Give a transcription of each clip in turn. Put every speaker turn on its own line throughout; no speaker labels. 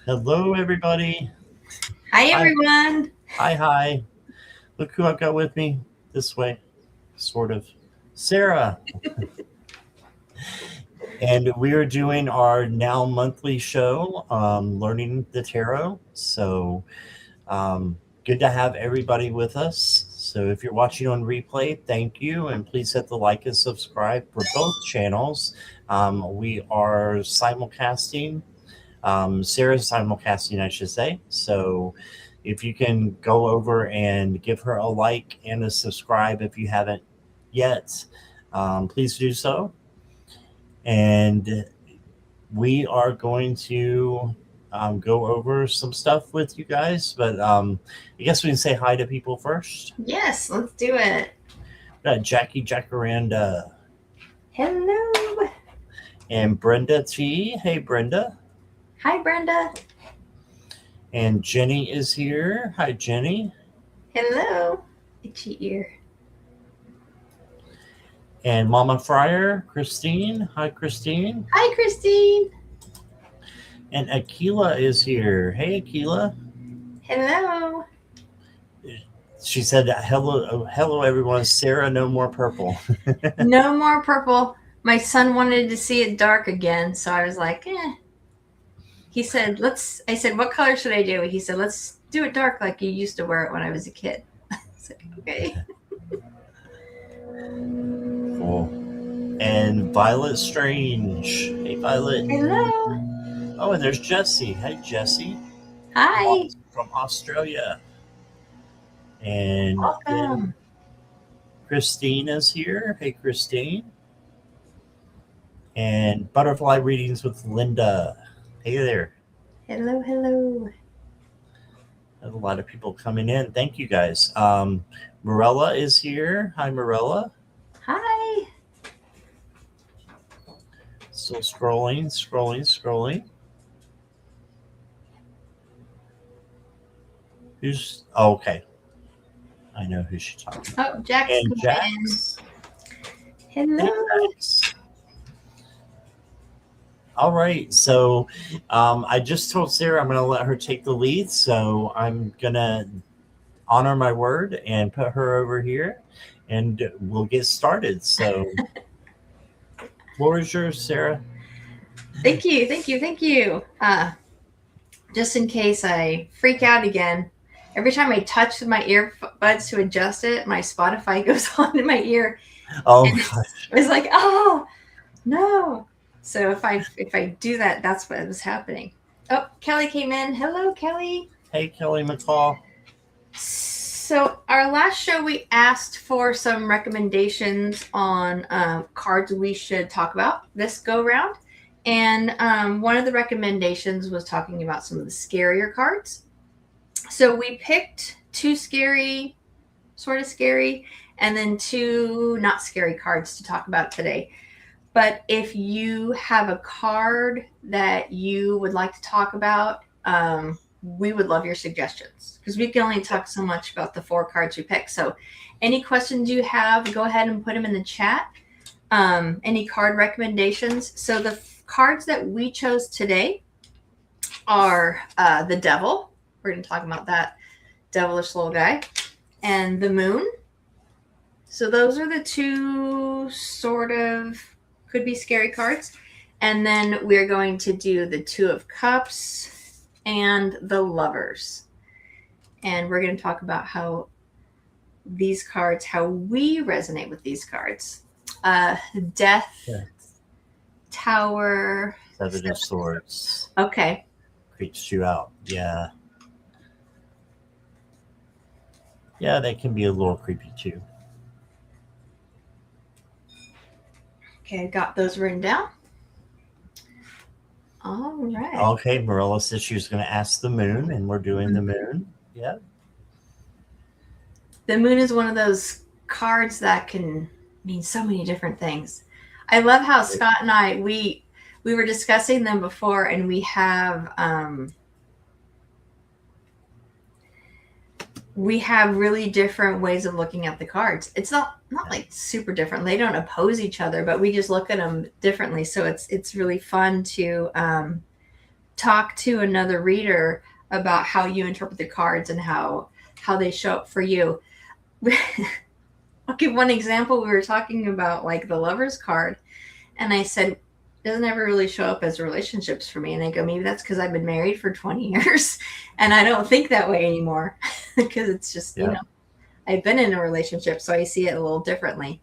Hello, everybody.
Hi,
Hi,
everyone.
hi. Look who I've got with me this way, sort of. Sarah. And we are doing our now monthly show, Learning the Tarot. So, good to have everybody with us. So, if you're watching on replay, thank you. And please hit the like and subscribe for both channels. We are simulcasting. Sarah's simulcasting, I should say. So if you can go over and give her a like and a subscribe if you haven't yet, please do so. And we are going to go over some stuff with you guys, but I guess we can say hi to people first.
Yes, let's do it.
Jackie Jacaranda
Hello.
and Brenda T. Hey, Brenda.
Hi, Brenda.
And Jenny is here. Hi, Jenny.
Hello. Itchy ear.
And Mama Fryer, Christine. Hi, Christine.
Hi, Christine.
And Akila is here. Hey, Akila.
Hello.
She said, hello, everyone. Sarah, no more purple.
No more purple. My son wanted to see it dark again, so I was like, eh. He said, I said, what color should I do? He said, let's do it dark like you used to wear it when I was a kid. I said, okay.
Cool. And Violet Strange. Hey, Violet.
Hello.
Oh, and there's Jessie. Hey, Jessie.
Hi.
From Australia. And then
Welcome.
Christine is here. Hey, Christine. And Butterfly Readings with Linda. Hey there.
Hello, hello.
There's a lot of people coming in. Thank you guys. Morella is here. Hi, Morella.
Hi.
Still scrolling. Who's okay? I know who she's talking about.
Oh, Jack's
And
coming
Jax.
in.
Hey,
Hello.
Jax. All right. So I just told Sarah I'm going to let her take the lead. So I'm going to honor my word and put her over here and we'll get started. So, floor is yours, Sarah.
Thank you, thank you, thank you. Just in case I freak out again, every time I touch my earbuds to adjust it, my Spotify goes on in my ear,
Oh,
and it's like, oh no. So if I do that, that's what was happening. Oh, Kelly came in. Hello, Kelly.
Hey, Kelly McCall.
So our last show, we asked for some recommendations on cards we should talk about this go round. And one of the recommendations was talking about some of the scarier cards. So we picked two scary, sort of scary, and then two not scary cards to talk about today. But if you have a card that you would like to talk about, we would love your suggestions because we can only talk so much about the four cards we picked. So any questions you have, go ahead and put them in the chat. Any card recommendations. So the cards that we chose today are the Devil. We're going to talk about that devilish little guy. And the Moon. So those are the two sort of could be scary cards. And then we're going to do the Two of Cups and the Lovers. And we're going to talk about how these cards, how we resonate with these cards. Death,
Yeah.
Tower,
Seven of Swords.
Okay.
Creeps you out. Yeah. Yeah, that can be a little creepy too.
Okay, got those written down. All right.
Okay, Marilla said she was going to ask the moon, and we're doing the moon. Yeah.
The Moon is one of those cards that can mean so many different things. I love how Scott and I we were discussing them before, and we have really different ways of looking at the cards. It's not like super different. They don't oppose each other, but we just look at them differently. So it's really fun to talk to another reader about how you interpret the cards and how they show up for you. I'll give one example. We were talking about like the Lover's card, and I said, it doesn't ever really show up as relationships for me. And they go, maybe that's because I've been married for 20 years and I don't think that way anymore because it's just, you know, I've been in a relationship, so I see it a little differently.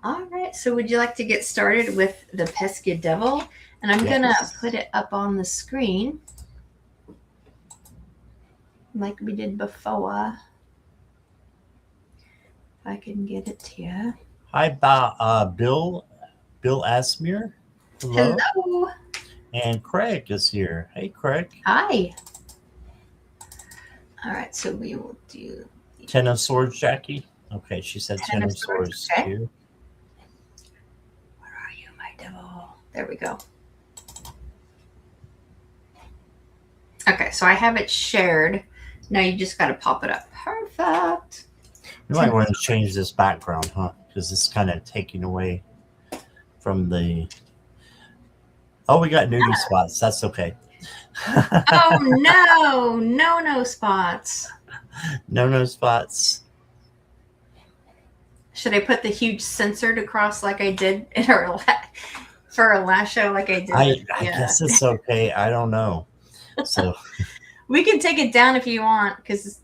All right. So would you like to get started with the pesky devil? And I'm going to put it up on the screen like we did before. If I can get it here.
Hi, Bill Asmere. Hello.
Hello.
And Craig is here. Hey, Craig.
Hi. All right. So we will do...
Ten of Swords, Jackie. Okay, she said Ten of Swords too.
Where are you, my devil? There we go. Okay, so I have it shared. Now you just got to pop it up. Perfect.
You might want to change this background, huh? Because it's kind of taking away from the... Oh, we got nudie spots. That's okay.
Oh, no. No spots.
No spots.
Should I put the huge censored across like I did in our for our last show like I did?
I guess it's okay. I don't know. So
we can take it down if you want, because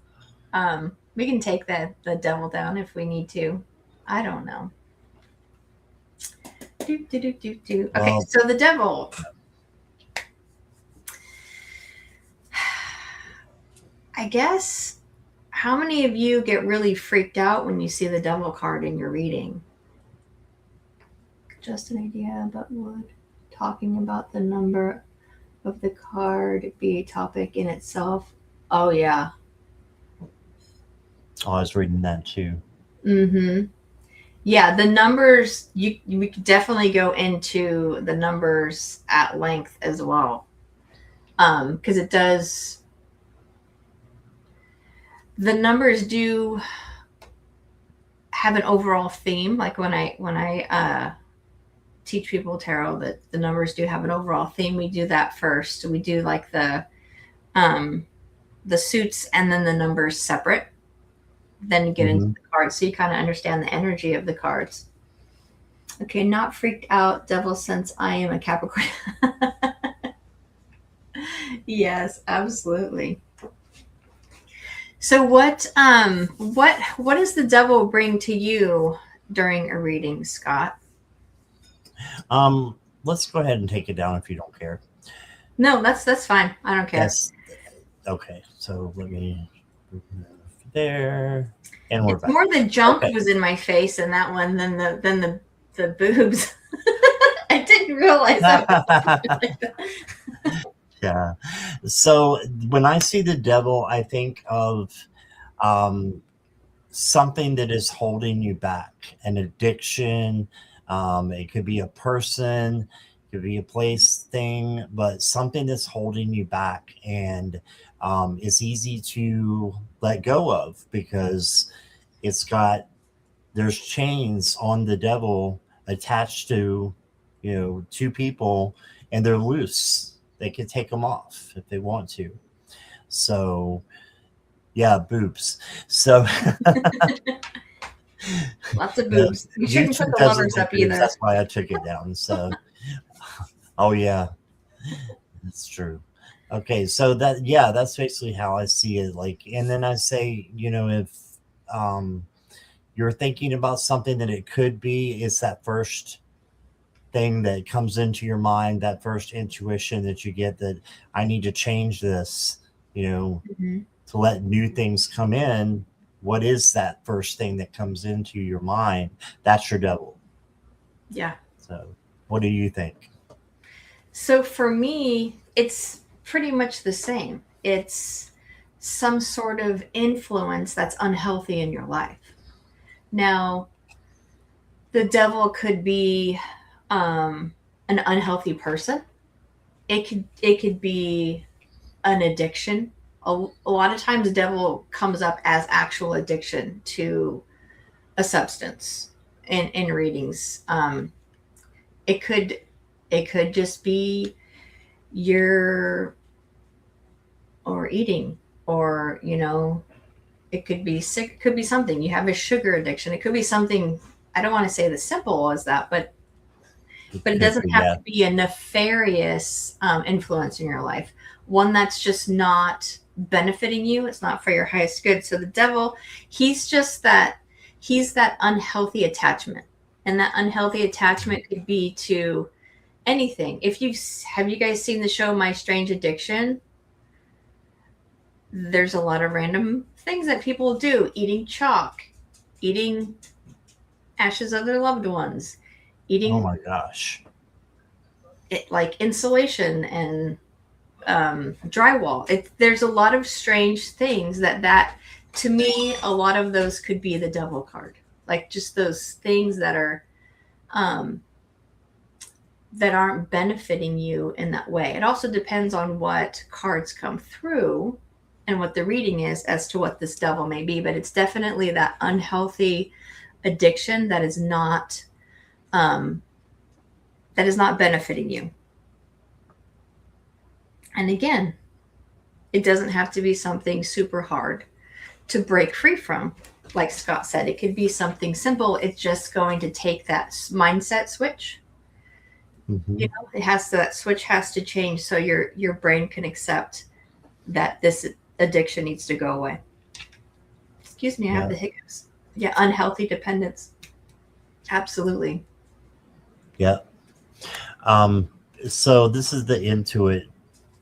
we can take the devil down if we need to. I don't know. Okay, well, so the devil. I guess, how many of you get really freaked out when you see the devil card in your reading? Just an idea, but would talking about the number of the card be a topic in itself? Oh, yeah.
Oh, I was reading that too.
Mm-hmm. Yeah, the numbers, we could definitely go into the numbers at length as well. Because it does... The numbers do have an overall theme. Like when I teach people tarot, that the numbers do have an overall theme. We do that first. We do like the suits and then the numbers separate. Then you get into the cards, so you kind of understand the energy of the cards. Okay, not freaked out, devil, since I am a Capricorn. Yes, absolutely. So what does the devil bring to you during a reading, Scott?
Let's go ahead and take it down if you don't care.
No, that's fine. I don't care.
Yes. Okay. So let me there, and we're
it's
back.
More the junk was in my face in that one than the boobs. I didn't realize that.
Yeah. So when I see the devil, I think of something that is holding you back, an addiction. It could be a person, it could be a place, thing, but something that's holding you back, and it's easy to let go of because there's chains on the devil attached to, two people, and they're loose. They can take them off if they want to. So, yeah, boobs. So,
lots of boobs. You shouldn't put the lovers up either.
That's why I took it down. So, oh yeah, that's true. Okay, so that's basically how I see it. Like, and then I say, if you're thinking about something that it could be, it's that first thing that comes into your mind, that first intuition that you get, that I need to change this, to let new things come in. What is that first thing that comes into your mind? That's your devil.
Yeah.
So what do you think?
So for me, it's pretty much the same. It's some sort of influence that's unhealthy in your life. Now, the devil could be an unhealthy person. It could be an addiction. A lot of times the devil comes up as actual addiction to a substance in readings. It could just be, you're or eating, or it could be sick, it could be something, you have a sugar addiction, it could be something. I don't want to say as simple as that, but it
Could
doesn't
be,
have
yeah.
to be a nefarious influence in your life, one that's just not benefiting you. It's not for your highest good. So the devil, he's just that, he's that unhealthy attachment, and that unhealthy attachment could be to anything. If you have, you guys seen the show My Strange Addiction? There's a lot of random things that people do: eating chalk, eating ashes of their loved ones,
Oh
eating
my gosh.
it, like insulation and drywall. There's a lot of strange things that to me, a lot of those could be the devil card, like just those things that are um, that aren't benefiting you in that way. It also depends on what cards come through and what the reading is as to what this devil may be, but it's definitely that unhealthy addiction that is not benefiting you. And again, it doesn't have to be something super hard to break free from. Like Scott said, it could be something simple. It's just going to take that mindset switch.
Mm-hmm.
That switch has to change so your brain can accept that this addiction needs to go away. Excuse me, I have the hiccups. Yeah, unhealthy dependence. Absolutely.
Yep. So this is the Intuit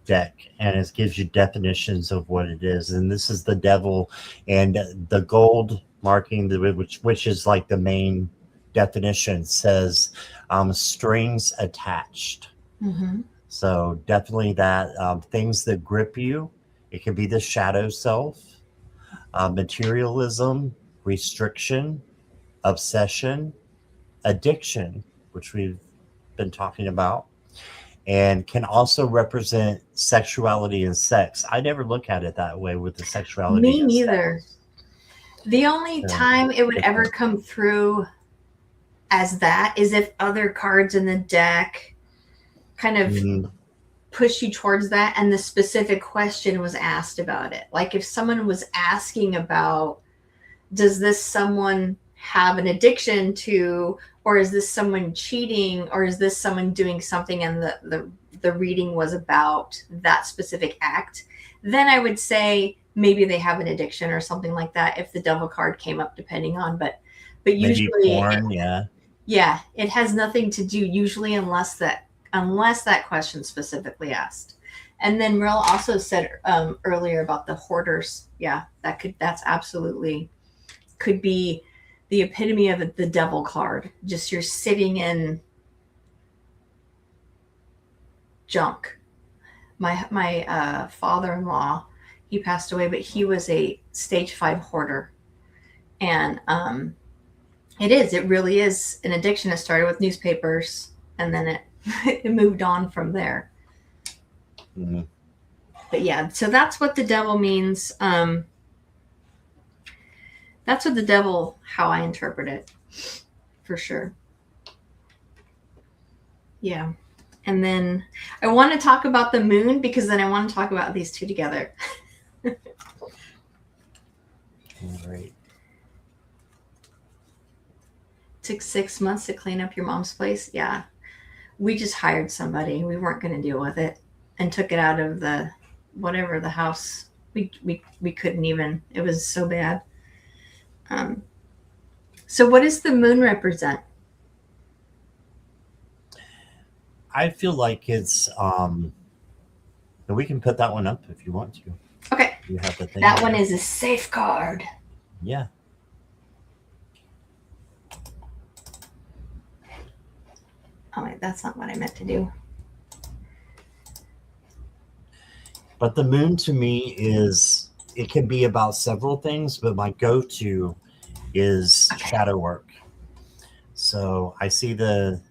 deck, and it gives you definitions of what it is. And this is the devil, and the gold marking, which is like the main definition, says strings attached.
Mm-hmm.
So definitely that, things that grip you. It could be the shadow self, materialism, restriction, obsession, addiction, which we've been talking about, and can also represent sexuality and sex. I never look at it that way with the sexuality
Me
and
neither.
sex.
The only
So,
time it would ever come through as that is if other cards in the deck kind of push you towards that and the specific question was asked about it. Like if someone was asking about, does this someone have an addiction to, or is this someone cheating, or is this someone doing something, and the reading was about that specific act, then I would say maybe they have an addiction or something like that if the devil card came up, depending on, but
maybe
usually
porn,
it has nothing to do usually unless that question specifically asked. And then Merle also said earlier about the hoarders. Yeah, that's absolutely could be the epitome of the devil card. Just you're sitting in junk. My father-in-law, he passed away, but he was a stage 5 hoarder, and it really is an addiction. It started with newspapers, and then it moved on from there.
Mm-hmm.
But yeah, so that's what the devil means. That's what the devil, how I interpret it, for sure. Yeah. And then I want to talk about the moon, because then I want to talk about these two together.
Great.
Took 6 months to clean up your mom's place. Yeah. We just hired somebody. We weren't going to deal with it, and took it out of the house. We couldn't even. It was so bad. So what does the moon represent?
I feel like it's we can put that one up if you want to.
Okay.
You have the thing.
That one is a safeguard.
Yeah.
Oh wait, that's not what I meant to do.
But the moon to me it can be about several things, but my go-to is shadow work. So I see the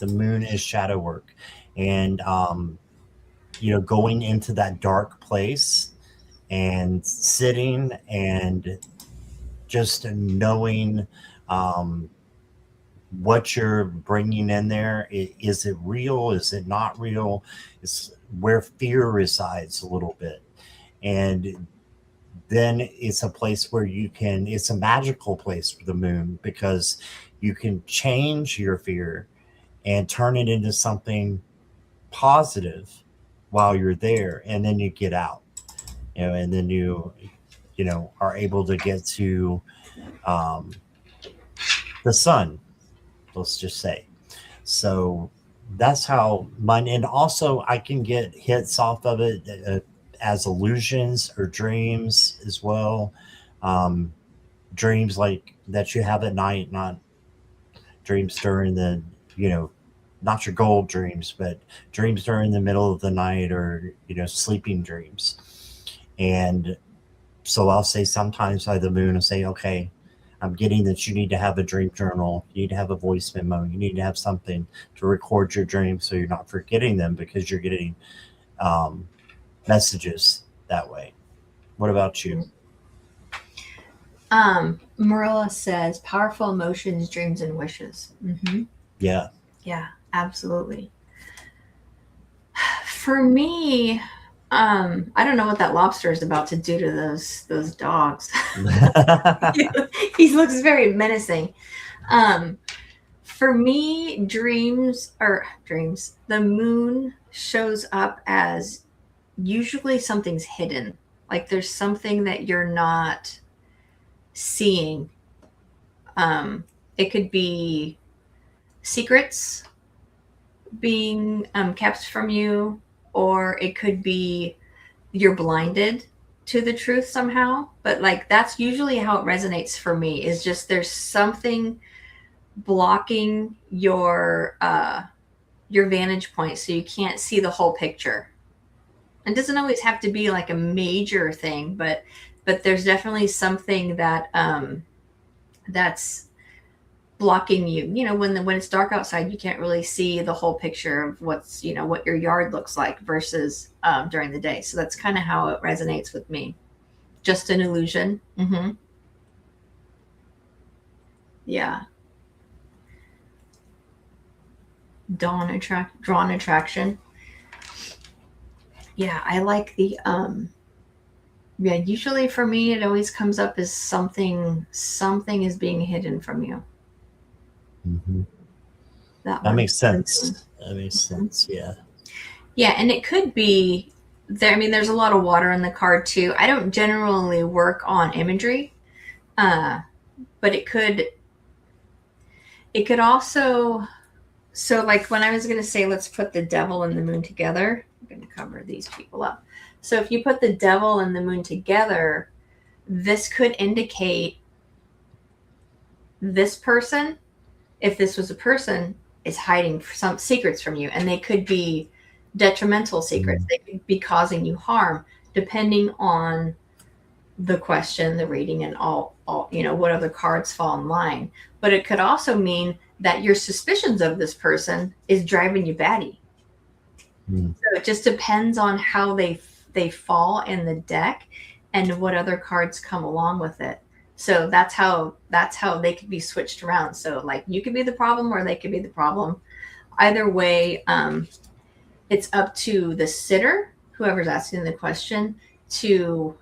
moon is shadow work, and going into that dark place and sitting and just knowing what you're bringing in there. Is it real? Is it not real? It's where fear resides a little bit. And then it's a place where it's a magical place for the moon, because you can change your fear and turn it into something positive while you're there, and then you get out, and then you are able to get to um, the sun, let's just say. So that's how mine. And also I can get hits off of it as illusions or dreams as well. um, Dreams like that you have at night, not dreams during the you know not your gold dreams, but dreams during the middle of the night, or sleeping dreams. And so I'll say sometimes by the moon, I'll say, okay, I'm getting that you need to have a dream journal, you need to have a voice memo, you need to have something to record your dreams so you're not forgetting them, because you're getting um, messages that way. What about you?
Marilla says powerful emotions, dreams, and wishes.
Yeah.
Yeah, absolutely. For me, I don't know what that lobster is about to do to those dogs. He looks very menacing. For me, dreams, the moon shows up as usually something's hidden. Like there's something that you're not seeing. It could be secrets being kept from you, or it could be you're blinded to the truth somehow. But like that's usually how it resonates for me, is just there's something blocking your vantage point, so you can't see the whole picture. It doesn't always have to be like a major thing, but there's definitely something that's blocking you. When it's dark outside, you can't really see the whole picture of what your yard looks like versus during the day. So that's kind of how it resonates with me. Just an illusion. Yeah. Drawn attraction. Yeah, I like the yeah, usually for me it always comes up as something is being hidden from you.
Hmm.
That
That
one.
makes sense. That makes sense. Yeah.
Yeah, and it could be there. I mean, there's a lot of water in the card too. I don't generally work on imagery, uh, but it could also. So, like when I was going to say, let's put the devil and the moon together. I'm going to cover these people up. So, if you put the devil and the moon together, this could indicate this person, if this was a person, is hiding some secrets from you, and they could be detrimental secrets.
Mm.
They could be causing you harm, depending on the question, the reading, and all what other cards fall in line. But it could also mean that your suspicions of this person is driving you batty.
Mm.
So it just depends on how they fall in the deck and what other cards come along with it. So that's how they could be switched around. So like you could be the problem or they could be the problem. Either way, it's up to the sitter, whoever's asking the question, to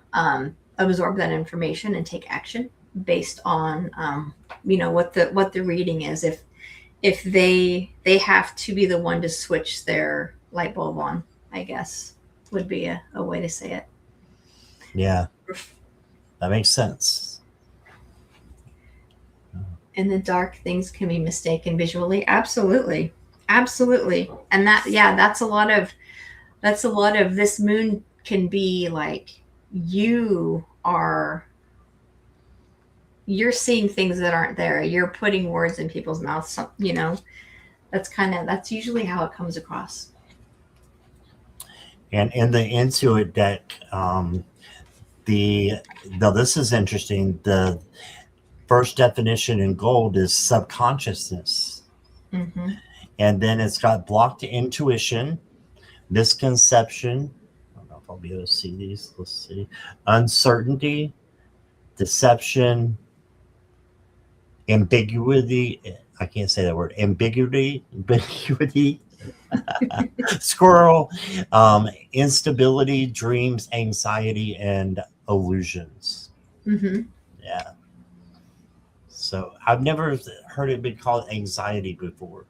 absorb that information and take action based on what the reading is. If they have to be the one to switch their light bulb on, I guess would be a way to say it.
Yeah, that makes sense.
In the dark, things can be mistaken visually. Absolutely. Absolutely. And that's a lot of this moon can be like you're seeing things that aren't there. You're putting words in people's mouths, that's usually how it comes across.
And in the Intuit deck, this is interesting. The first definition in gold is subconsciousness.
Mm-hmm.
And then it's got blocked intuition, misconception. I don't know if I'll be able to see these. Let's see. Uncertainty, deception, ambiguity, I can't say that word, ambiguity, squirrel, instability, dreams, anxiety, and illusions.
Mm-hmm.
Yeah. So I've never heard it be called anxiety before,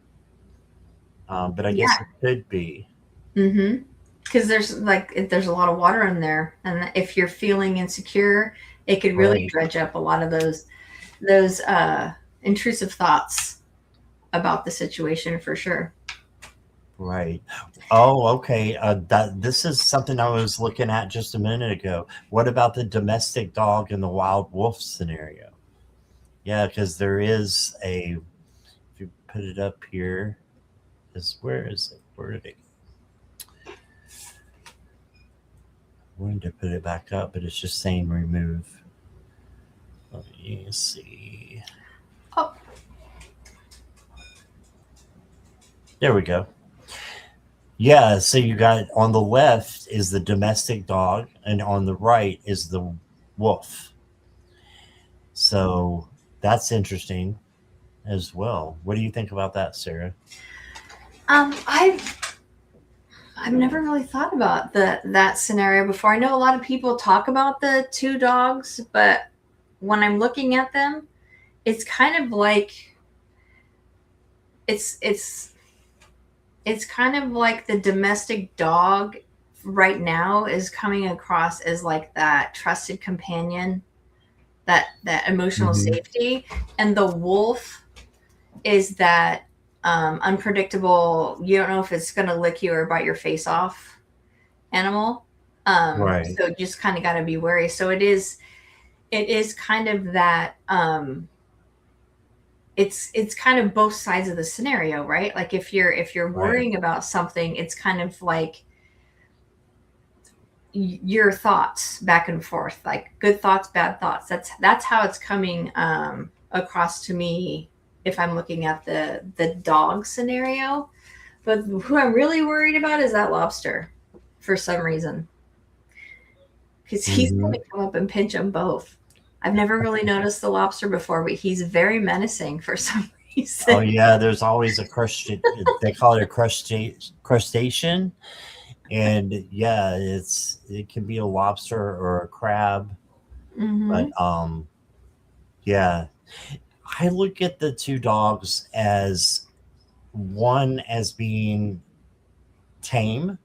but I guess
Yeah.
it could be.
Mm-hmm. Because there's a lot of water in there, and if you're feeling insecure, it could really
Right.
dredge up a lot of those intrusive thoughts about the situation for sure.
Right. Oh, okay. That this is something I was looking at just a minute ago. What about the domestic dog and the wild wolf scenario? Yeah, because there is a. If you put it up here, is where is it? Where did it? I wanted to put it back up, but it's just saying remove. Let me see.
Oh,
There we go. Yeah, so you got on the left is the domestic dog, and on the right is the wolf. So that's interesting as well. What do you think about that, Sarah?
I've never really thought about that scenario before. I know a lot of people talk about the two dogs, but when I'm looking at them, it's kind of like it's it's it's kind of like the domestic dog right now is coming across as like that trusted companion, that emotional
Hmm.
safety, and the wolf is that unpredictable. You don't know if it's going to lick you or bite your face off animal.
Right.
So just kind of got to be wary. So it is kind of that. It's kind of both sides of the scenario, right? Like if you're
Right.
worrying about something, it's kind of like your thoughts back and forth, like good thoughts, bad thoughts. That's how it's coming across to me if I'm looking at the dog scenario. But who I'm really worried about is that lobster for some reason, because he's going
Hmm.
to come up and pinch them both. I've never really noticed the lobster before, but he's very menacing for some
Oh
reason.
yeah, there's always a they call it a crustacean, and yeah, it can be a lobster or a crab, but
Hmm.
yeah, I look at the two dogs as one as being tame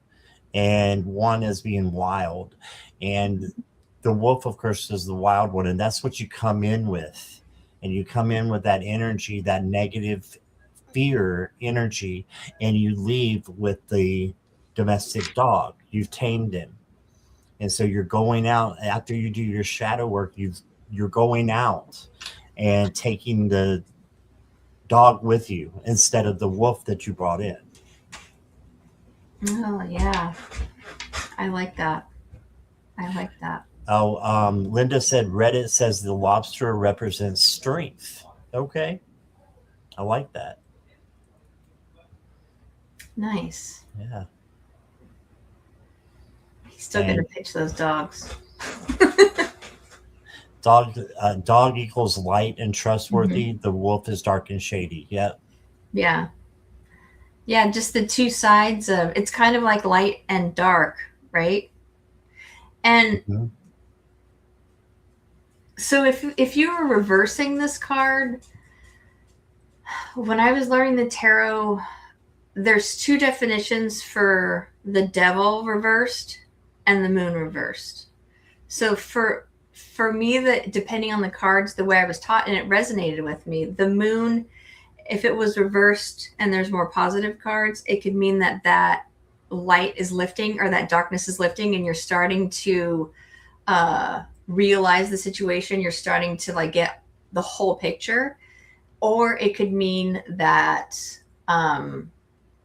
and one as being wild. And the wolf, of course, is the wild one. And that's what you come in with. And you come in with that energy, that negative fear energy, and you leave with the domestic dog. You've tamed him. And so you're going out after you do your shadow work, you're going out and taking the dog with you instead of the wolf that you brought in.
Oh yeah, I like that. I like that.
Oh, Linda said Reddit says the lobster represents strength. Okay, I like that.
Nice.
Yeah,
He's still gonna
and
pitch those dogs.
dog equals light and
Hmm.
trustworthy. The wolf is dark and shady. Yep.
Yeah. Yeah, just the two sides of it's kind of like light and dark, right? And
Hmm.
so if you were reversing this card, when I was learning the tarot, there's two definitions for the devil reversed and the moon reversed. So for me, that depending on the cards, the way I was taught, and it resonated with me, the moon, if it was reversed and there's more positive cards, it could mean that light is lifting or that darkness is lifting, and you're starting to realize the situation. You're starting to like get the whole picture, or it could mean that um,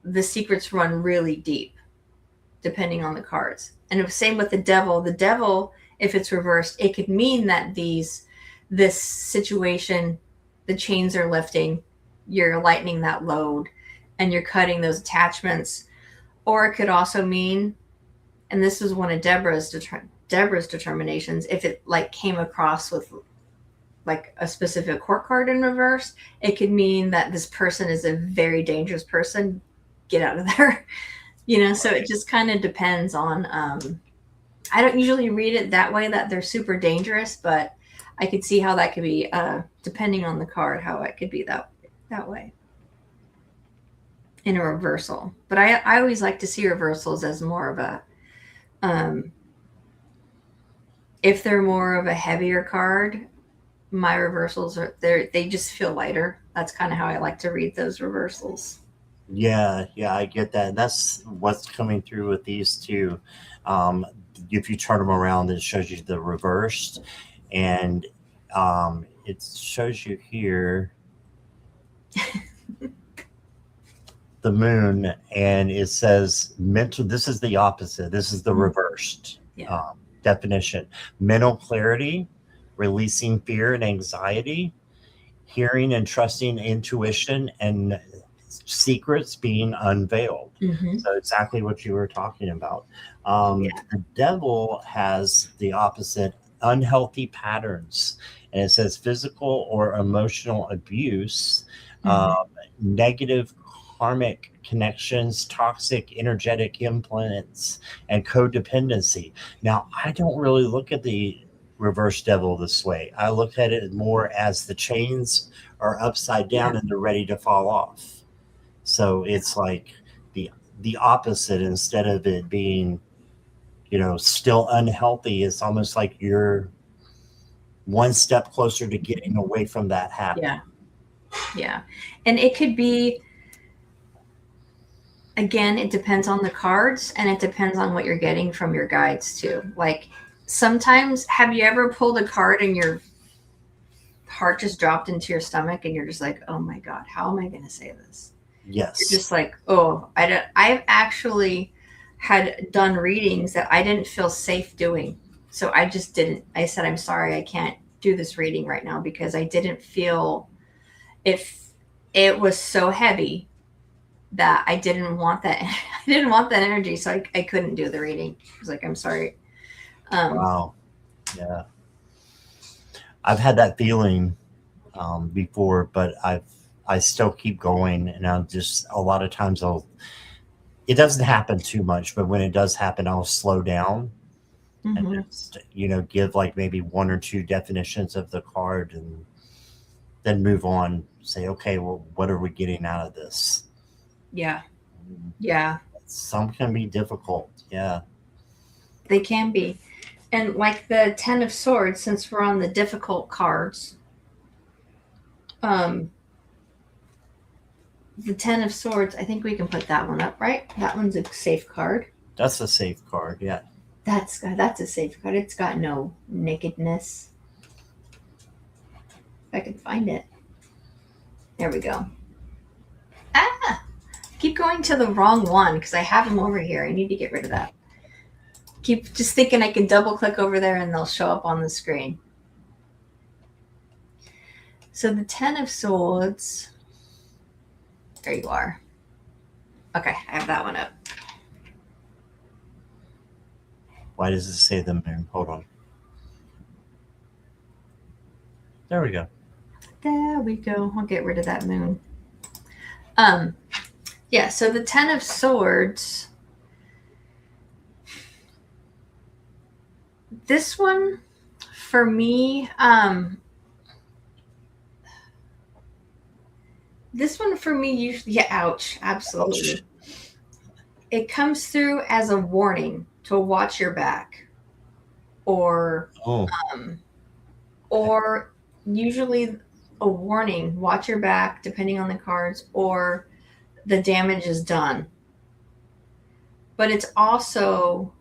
the secrets run really deep, depending on the cards. And it was same with the devil. The devil, if it's reversed, it could mean that this situation, the chains are lifting, you're lightening that load, and you're cutting those attachments. Or it could also mean, and this was one of Deborah's determinations, if it like came across with like a specific court card in reverse, it could mean that this person is a very dangerous person. Get out of there. So it just kind of depends on, I don't usually read it that way, that they're super dangerous, but I could see how that could be, depending on the card, how it could be that way in a reversal. But I always like to see reversals as more of a, if they're more of a heavier card, my reversals they just feel lighter. That's kind of how I like to read those reversals.
Yeah, I get that. And that's what's coming through with these two. If you turn them around, it shows you the reversed, and it shows you here the moon, and it says mental. This is the opposite. This is the reversed definition. Mental clarity, releasing fear and anxiety, hearing and trusting intuition, and secrets being unveiled. So exactly what you were talking about. The devil has the opposite, unhealthy patterns, and it says physical or emotional abuse, negative karmic connections, toxic energetic implants, and codependency. Now, I don't really look at the reverse devil this way. I look at it more as the chains are upside down and they're ready to fall off. So it's like the opposite. Instead of it being, still unhealthy, it's almost like you're one step closer to getting away from that habit.
Yeah. And it could be, again, it depends on the cards, and it depends on what you're getting from your guides too. Like sometimes, have you ever pulled a card and your heart just dropped into your stomach and you're just like, oh my God, how am I going to say this?
Yes.
You're just like, oh, I've actually had done readings that I didn't feel safe doing. So I just didn't. I said, I'm sorry, I can't do this reading right now because I didn't feel, if it was so heavy that I didn't want that. I didn't want that energy. So I couldn't do the reading. I was like, I'm sorry.
Wow. Yeah. I've had that feeling before, but I still keep going, and I'll just, a lot of times it doesn't happen too much, but when it does happen, I'll slow down and just, give like maybe one or two definitions of the card and then move on, say, okay, well, what are we getting out of this?
Yeah.
Some can be difficult. Yeah.
They can be. And like the 10 of Swords, since we're on the difficult cards, the 10 of Swords, I think we can put that one up, right? That one's a safe card.
That's a safe card, yeah.
That's a safe card. It's got no nakedness. If I can find it. There we go. Keep going to the wrong one because I have them over here. I need to get rid of that. Keep just thinking I can double click over there and they'll show up on the screen. So the 10 of Swords. There you are. Okay, I have that one up.
Why does it say the moon? Hold on. There we go.
There we go. I'll get rid of that moon. Yeah, so the 10 of Swords. This one, for me, usually, yeah, ouch, absolutely. Ouch. It comes through as a warning to watch your back, or usually a warning, watch your back, depending on the cards, or the damage is done. But it's also,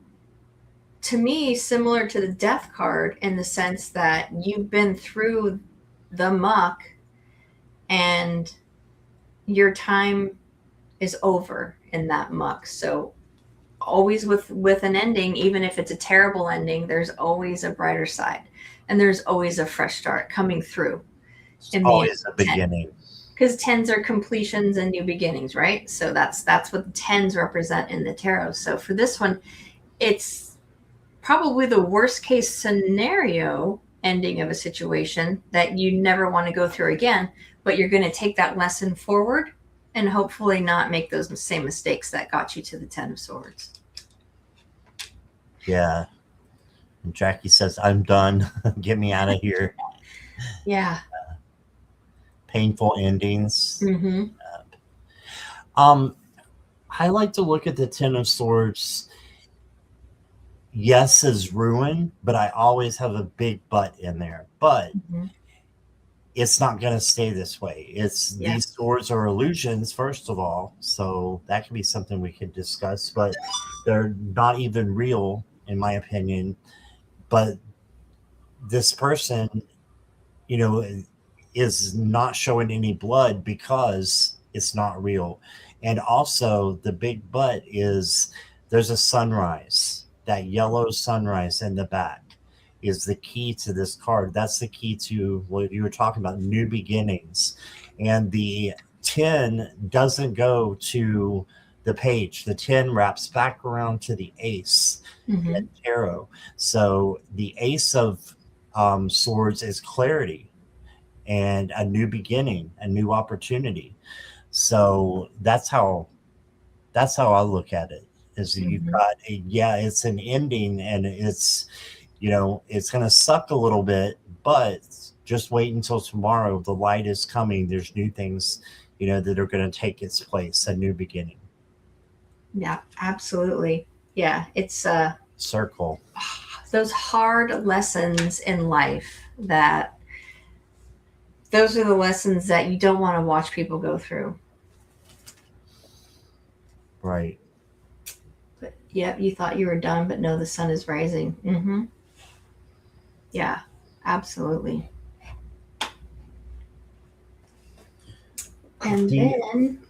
to me, similar to the Death card in the sense that you've been through the muck and your time is over in that muck. So always with an ending, even if it's a terrible ending, there's always a brighter side, and there's always a fresh start coming through.
Always a beginning.
Because 10s are completions and new beginnings, right? So that's what the 10s represent in the tarot. So for this one, it's probably the worst case scenario ending of a situation that you never want to go through again, but you're going to take that lesson forward and hopefully not make those same mistakes that got you to the 10 of Swords.
Yeah. And Jackie says, I'm done. Get me out of here.
Yeah.
Painful endings.
Mm-hmm.
I like to look at the 10 of Swords, yes, as ruin, but I always have a big but in there. But it's not going to stay this way. These swords are illusions, first of all. So that can be something we could discuss, but they're not even real, in my opinion. But this person, is not showing any blood because it's not real. And also, the big but is there's a sunrise, that yellow sunrise in the back is the key to this card. That's the key to what you were talking about, new beginnings. And the 10 doesn't go to the page. The 10 wraps back around to the ace in tarot. So the ace of swords is clarity and a new beginning, a new opportunity. So that's how I look at it. Is you've got it's an ending, and it's it's going to suck a little bit, but just wait until tomorrow. The light is coming. There's new things, that are going to take its place, a new beginning.
Yeah, absolutely. Yeah, it's
circle.
Those hard lessons in life those are the lessons that you don't want to watch people go through.
Right.
But yeah, you thought you were done, but no, the sun is rising. Yeah, absolutely. And then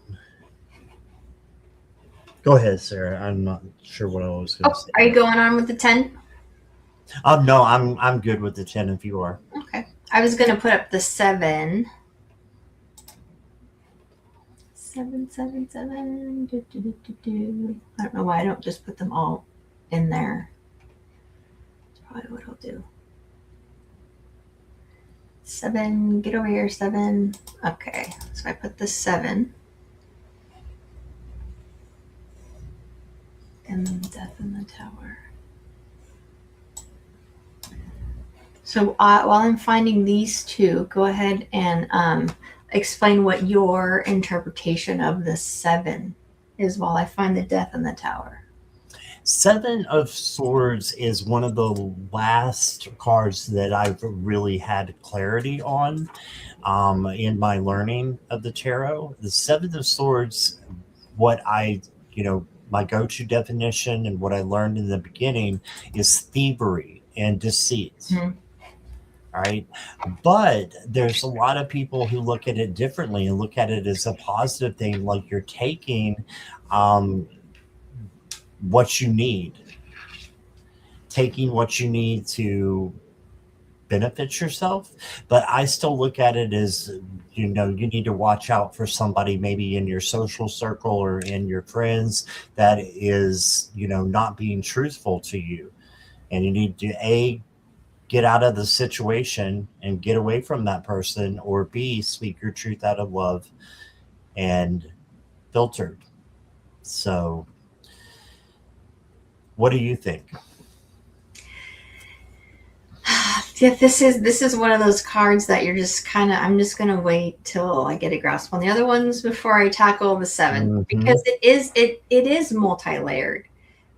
go ahead, Sarah. I'm not sure what I was going to say.
Are you going on with the 10?
No, I'm good with the 10 if you are.
Okay. I was going to put up the 7. 7, 7, 7. I don't know why I don't just put them all in there. That's probably what I'll do. 7, get over here, 7. Okay, so I put the 7. And then Death in the Tower. So while I'm finding these two, go ahead and explain what your interpretation of the 7 is while I find the Death in the Tower.
7 of Swords is one of the last cards that I've really had clarity on in my learning of the tarot. The 7 of Swords, what I, my go-to definition and what I learned in the beginning is thievery and deceit. All right. But there's a lot of people who look at it differently and look at it as a positive thing, like you're taking what you need, taking what you need to benefit yourself. But I still look at it as, you need to watch out for somebody maybe in your social circle or in your friends that is, not being truthful to you. And you need to get out of the situation and get away from that person, or B, speak your truth out of love and filtered. So what do you think?
Yeah, this is one of those cards that you're just I'm just gonna wait till I get a grasp on the other ones before I tackle the 7, because it is multi-layered,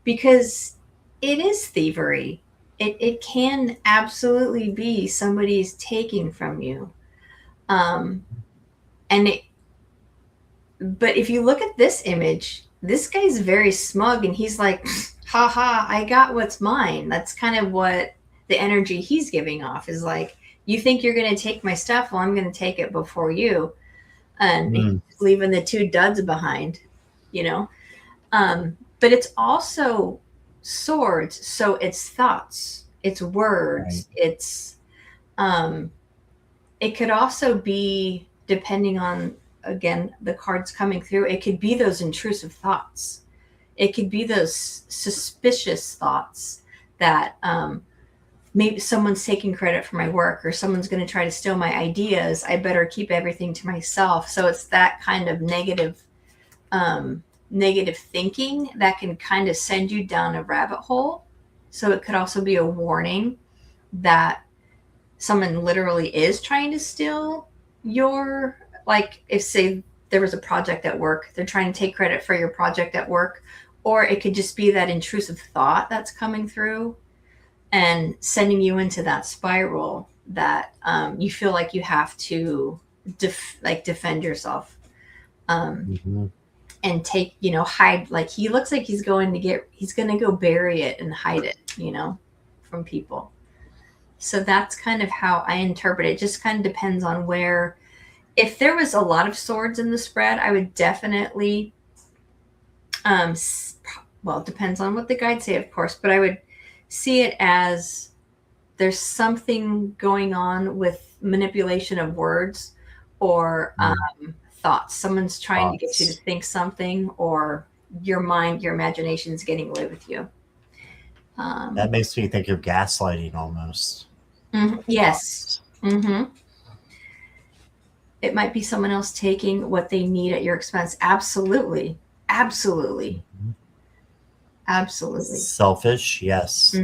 because it is thievery. It can absolutely be somebody's taking from you. But if you look at this image, this guy's very smug and he's like, haha, I got what's mine. That's kind of what the energy he's giving off is like, you think you're going to take my stuff? Well, I'm going to take it before you. And he's leaving the 2 duds behind, But it's also swords, so it's thoughts, it's words, it's it could also be, depending on, again, the cards coming through, it could be those intrusive thoughts, it could be those suspicious thoughts that maybe someone's taking credit for my work, or someone's going to try to steal my ideas. I better keep everything to myself. So it's that kind of negative thinking that can kind of send you down a rabbit hole. So it could also be a warning that someone literally is trying to steal your, like, if say there was a project at work, they're trying to take credit for your project at work. Or it could just be that intrusive thought that's coming through and sending you into that spiral that you feel like you have to defend yourself, and take, hide. Like, he looks like he's going to go bury it and hide it, from people. So that's kind of how I interpret it. Just kind of depends on where. If there was a lot of swords in the spread, I would definitely, well, it depends on what the guides say, of course, but I would see it as there's something going on with manipulation of words or thoughts. Someone's trying to get you to think something, or your mind, your imagination is getting away with you.
That makes me think of gaslighting almost.
Yes. It might be someone else taking what they need at your expense. Absolutely. Absolutely.
Selfish, yes.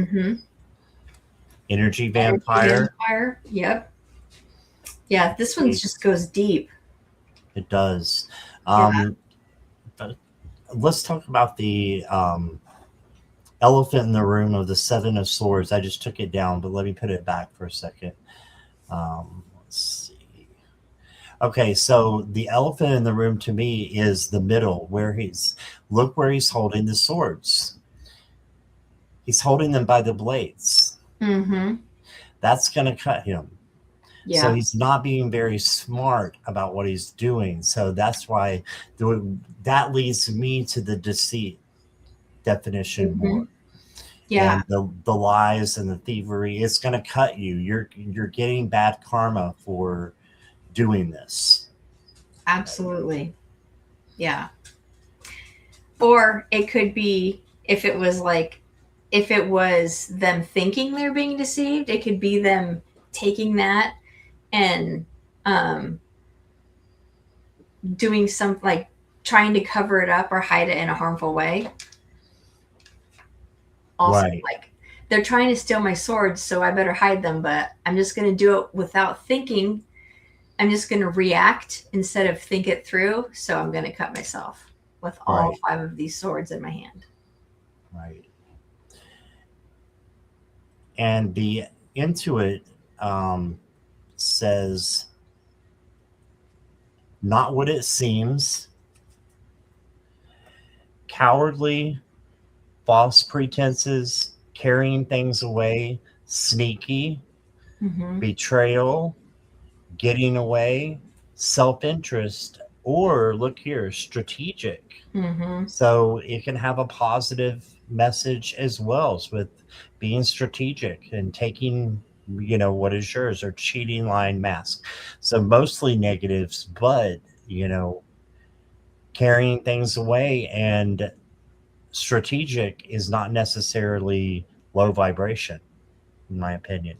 Energy vampire.
Yep. Yeah, this one just goes deep.
It does. But let's talk about the elephant in the room of the Seven of Swords. I just took it down, but let me put it back for a second. Let's see. Okay, so the elephant in the room to me is the middle, look where he's holding the swords. He's holding them by the blades. That's going to cut him. Yeah. So he's not being very smart about what he's doing. So that's why that leads me to the deceit definition more. Yeah. And the lies and the thievery, it's going to cut you. You're getting bad karma for doing this.
Absolutely. Yeah. Or it could be, if it was them thinking they're being deceived, it could be them taking that and doing some, like, trying to cover it up or hide it in a harmful way. Also, right. Like, they're trying to steal my swords, so I better hide them, but I'm just going to do it without thinking. I'm just going to react instead of think it through. So I'm going to cut myself with all 5 of these swords in my hand.
Right. And the Intuit says, not what it seems, cowardly, false pretenses, carrying things away, sneaky, betrayal, getting away, self-interest, or look here, strategic. So it can have a positive message as well with being strategic and taking, what is yours, or cheating, lying, mask. So mostly negatives, but, carrying things away and strategic is not necessarily low vibration, in my opinion.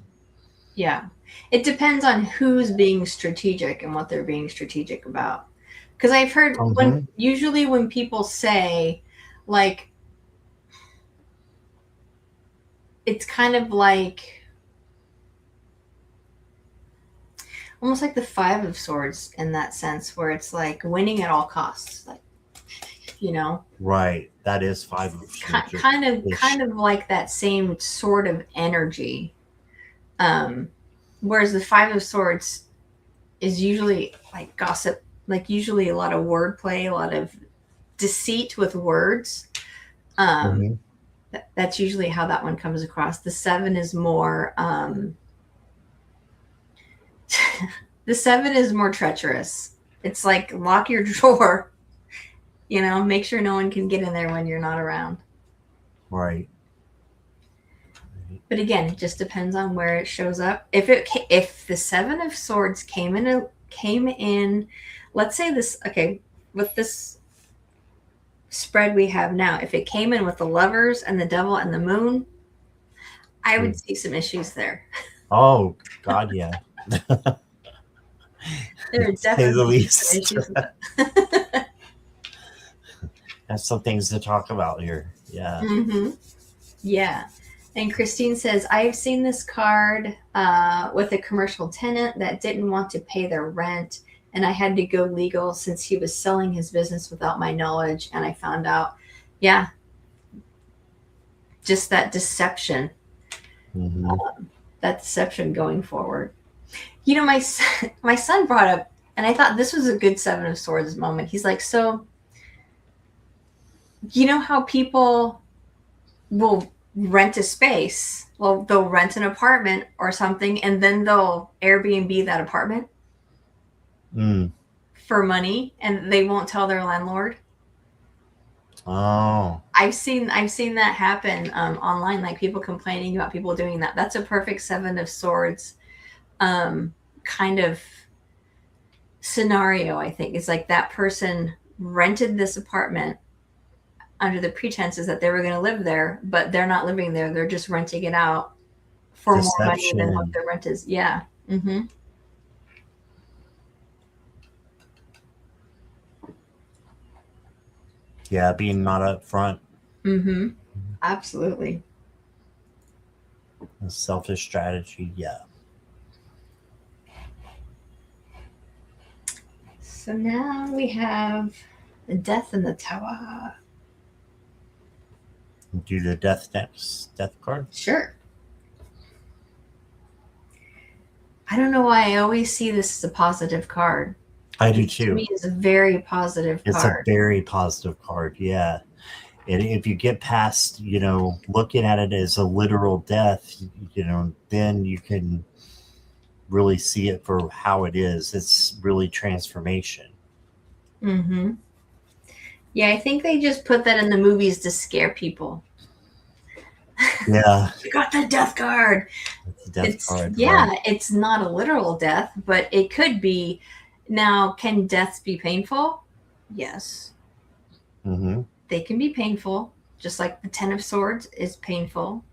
Yeah. It depends on who's being strategic and what they're being strategic about. Because I've heard usually when people say, like, it's kind of like almost like the 5 of Swords in that sense, where it's like winning at all costs, like,
Right. That is 5 of Swords.
Kind of like that same sort of energy. Whereas the 5 of Swords is usually like gossip, like usually a lot of wordplay, a lot of deceit with words. That's usually how that one comes across. The 7 is more the 7 is more treacherous. It's like, lock your drawer, make sure no one can get in there when you're not around. Right. But again, it just depends on where it shows up. If the 7 of Swords came in, let's say this, okay, with this spread we have now, if it came in with the Lovers and the Devil and the Moon, I would see some issues there.
Oh God, yeah.
There are
Say the
definitely some
least.
issues with it.
That's some things to talk about here. Yeah.
Mm-hmm. Yeah. And Christine says, I've seen this card with a commercial tenant that didn't want to pay their rent. And I had to go legal since he was selling his business without my knowledge. And I found out, yeah, just that deception,
Mm-hmm.
that deception going forward. You know, my son brought up, and I thought this was a good Seven of Swords moment. He's like, so, you know how people will rent a space? Well, they'll rent an apartment or something, and then they'll Airbnb that apartment for money, and they won't tell their landlord.
Oh.
I've seen that happen online, like people complaining about people doing that. That's a perfect Seven of Swords kind of scenario. I think it's like that person rented this apartment under the pretenses that they were going to live there, but they're not living there. They're just renting it out for more money than what the rent is. Yeah. Mm-hmm.
Yeah, being not upfront.
Mm-hmm. Absolutely.
A selfish strategy. Yeah.
So now we have the Death in the Tower.
Do the death next. Death card.
Sure. I don't know why I always see this as a positive card.
I do too.
To me, it's a very positive
It's
card.
a very positive card. Yeah. And if you get past, looking at it as a literal death, then you can really see it for how it is. It's really transformation.
Mm-hmm. Yeah, I think they just put that in the movies to scare people.
Yeah.
You got the death card.
It's a death card.
Yeah,
right?
it's not a literal death, but it could be. Now, can deaths be painful? Yes.
Mm-hmm.
They can be painful, just like the Ten of Swords is painful.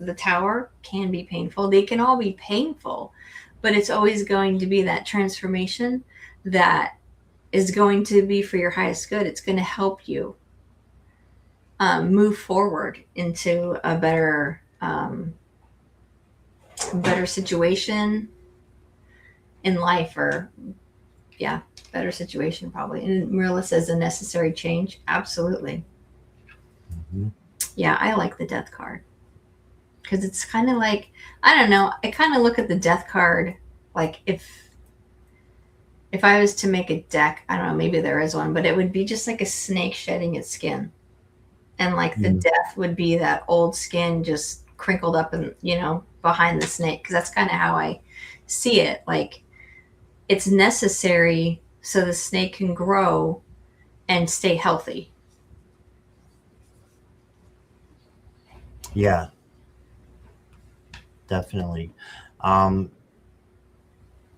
The Tower can be painful. They can all be painful, but it's always going to be that transformation that is going to be for your highest good. It's going to help you move forward into a better situation in life, or better situation probably. And Marilla says a necessary change. Absolutely.
Mm-hmm.
Yeah, I like the death card because it's kind of like, I don't know, I kind of look at the death card like if I was to make a deck, I don't know, maybe there is one, but it would be just like a snake shedding its skin. And like the death would be that old skin just crinkled up and, behind the snake. Because that's kind of how I see it. Like it's necessary so the snake can grow and stay healthy.
Yeah. Definitely.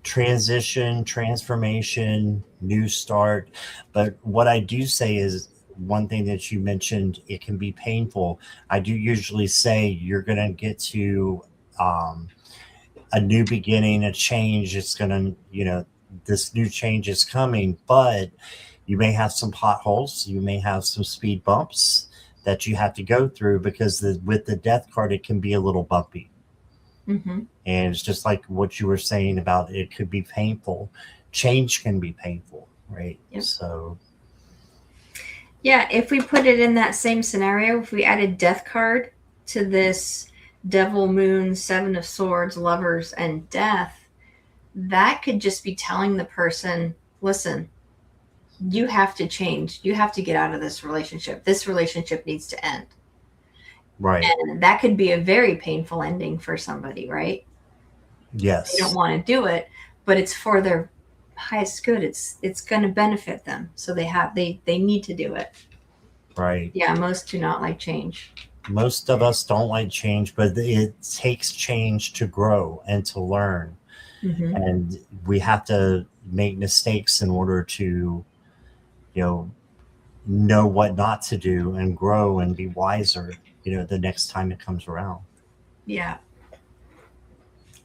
Transition, transformation, new start. But what I do say is, one thing that you mentioned, it can be painful. I do usually say you're going to get to a new beginning, a change. It's going to, this new change is coming, but you may have some potholes. You may have some speed bumps that you have to go through because with the death card, it can be a little bumpy.
Mm-hmm.
And it's just like what you were saying about it could be painful. Change can be painful, right?
Yep.
So
yeah, if we put it in that same scenario, if we added death card to this Devil, Moon, Seven of Swords, Lovers, and Death, that could just be telling the person, listen, you have to change. You have to get out of this relationship. This relationship needs to end.
right.
And that could be a very painful ending for somebody, right?
Yes.
They don't want to do it, but it's for their highest good. It's going to benefit them. So they need to do it.
Right.
Yeah, most do not like change.
Most of us don't like change, but it takes change to grow and to learn.
Mm-hmm.
And we have to make mistakes in order to, know what not to do and grow and be wiser, the next time it comes around.
Yeah,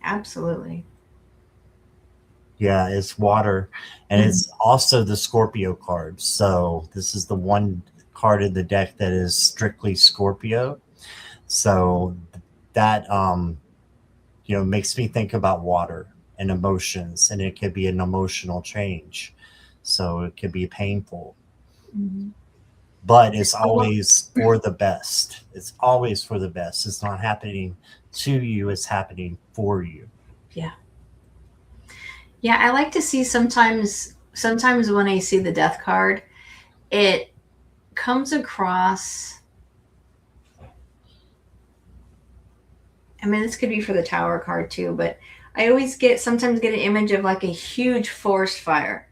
absolutely.
Yeah, it's water, and
Mhm.
it's also the Scorpio card. So this is the one card in the deck that is strictly Scorpio. So that makes me think about water and emotions, and it could be an emotional change. So it could be painful,
Mhm.
but it's
Well,
always for the best. It's always for the best. It's not happening to you, it's happening for you.
yeah. Yeah, I like to see sometimes when I see the death card, it comes across, I mean, this could be for the tower card too, but I always sometimes get an image of like a huge forest fire.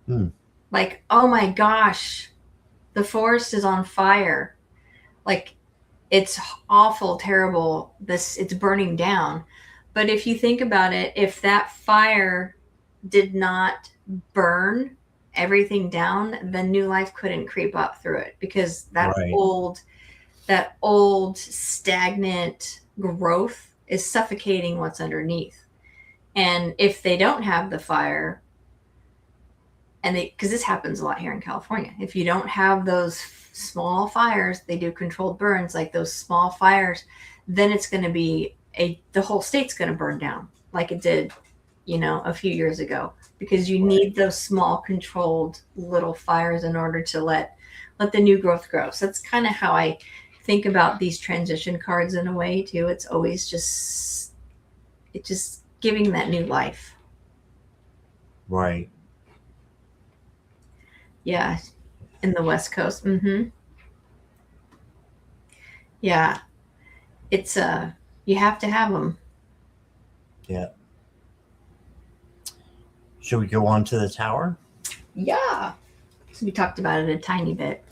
Hmm.
Like, oh my gosh, the forest is on fire. Like, it's awful, terrible. It's burning down. But if you think about it, if that fire did not burn everything down, then new life couldn't creep up through it because
Right,
that old stagnant growth is suffocating what's underneath. And if they don't have the fire, and they, because this happens a lot here in California, if you don't have those small fires, they do controlled burns, like those small fires, then it's going to be the whole state's going to burn down like it did, a few years ago, because you
right,
need those small controlled little fires in order to let the new growth grow. So that's kind of how I think about these transition cards in a way too. It's always just giving that new life.
right.
Yeah, in the West Coast. Yeah, it's you have to have them.
Yeah. Should we go on to the tower?
Yeah. So we talked about it a tiny bit.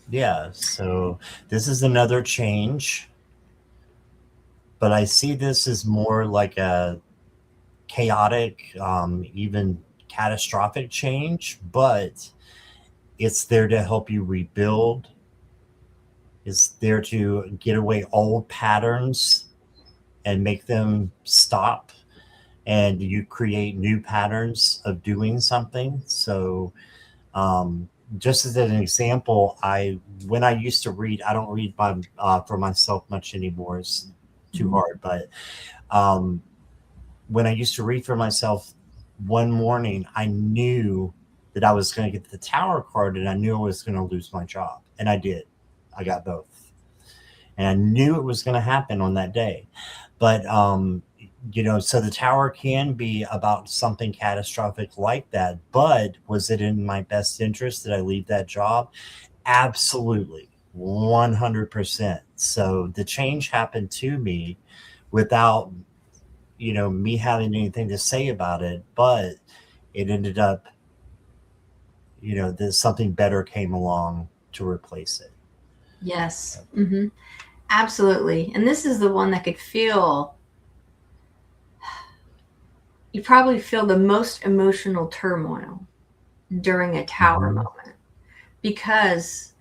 Yeah. So this is another change, but I see this as more like a chaotic, even catastrophic change, but it's there to help you rebuild. It's there to get away old patterns and make them stop, and you create new patterns of doing something. So, um, just as an example, I when I used to read, I don't read for myself much anymore. It's too
Mhm.
hard. But um, when I used to read for myself, one morning I knew that I was going to get the tower card, and I knew I was going to lose my job, and I did. I got both, and I knew it was going to happen on that day. But so the tower can be about something catastrophic like that. But was it in my best interest that I leave that job? Absolutely, 100%. So the change happened to me without me having anything to say about it, but it ended up that something better came along to replace it.
Yes. Absolutely. And this is the one that could feel, you probably feel the most emotional turmoil during a tower
Hmm.
moment, because